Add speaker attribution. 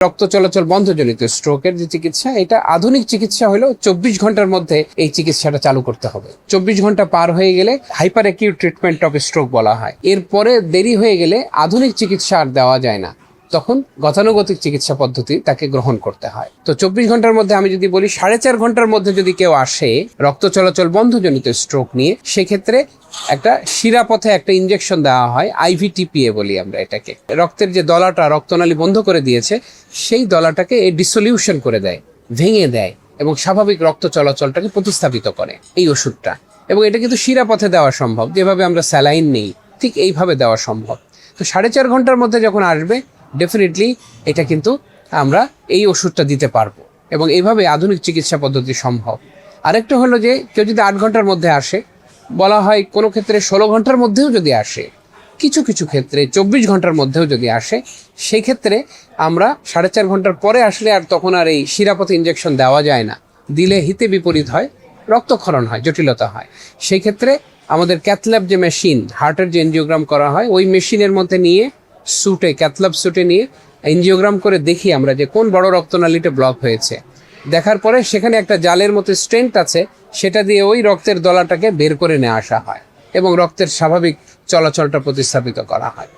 Speaker 1: রক্ত চলাচল বন্ধজনিত স্ট্রোকের যে চিকিৎসা, এটা আধুনিক চিকিৎসা হলো 24 ঘন্টার মধ্যে এই চিকিৎসাটা চালু করতে হবে। 24 ঘন্টা পার হয়ে গেলে hyper acute treatment of stroke বলা হয়। এরপরে দেরি হয়ে গেলে আধুনিক চিকিৎসা আর দেওয়া যায় না, তখন গতানুগতিক চিকিৎসা পদ্ধতি তাকে গ্রহণ করতে হয়। তো 24 ঘন্টার মধ্যে আমি যদি বলি 4.5 ঘন্টার মধ্যে যদি কেউ আসে রক্ত চলাচল বন্ধজনিত স্ট্রোক নিয়ে, সেক্ষেত্রে একটা শিরাপথে একটা ইনজেকশন দেওয়া হয়, আইভিটিপিএ বলি আমরা এটাকে। রক্তের যে দলাটা রক্তনালী বন্ধ করে দিয়েছে, সেই দলাটাকে ডিসলিউশন করে দেয়, ভেঙে দেয় এবং স্বাভাবিক রক্ত চলাচলটাকে প্রতিস্থাপিত করে এই ওষুধটা। এবং এটা কিন্তু শিরাপথে দেওয়া সম্ভব, যেভাবে আমরা স্যালাইন নেই ঠিক এইভাবে দেওয়া সম্ভব। তো 4.5 ঘন্টার মধ্যে যখন আসবে, ডেফিনেটলি এটা কিন্তু আমরা এই ওষুধটা দিতে পারবো এবং এইভাবে আধুনিক চিকিৎসা পদ্ধতি সম্ভব। আরেকটা হলো যে কেউ যদি 8 ঘন্টার মধ্যে আসে, বলা হয় কোনো ক্ষেত্রে 16 ঘন্টার মধ্যেও যদি আসে, কিছু কিছু ক্ষেত্রে 24 ঘন্টার মধ্যেও যদি আসে, সেই ক্ষেত্রে আমরা 4.5 ঘন্টার পরে আসলে আর তখন আর এই শিরাপথে ইনজেকশন দেওয়া যায় না, দিলে হিতে বিপরীত হয়, রক্তক্ষরণ হয়, জটিলতা হয়। সেই ক্ষেত্রে আমাদের ক্যাথল্যাব যে মেশিন, হার্টের যে এনজিওগ্রাম করা হয়, ওই মেশিনের মধ্যে নিয়ে স্যুটে, ক্যাথল্যাব স্যুটে নিয়ে এনজিওগ্রাম করে দেখি আমরা যে কোন বড় রক্তনালীটা ব্লক হয়েছে। দেখার পরে সেখানে একটা জালের মতো স্টেন্ট আছে, সেটা দিয়ে ওই রক্তের দলাটাকে বের করে নিয়ে আসা হয় এবং রক্তের স্বাভাবিক চলাচলটা প্রতিস্থাপিত করা হয়।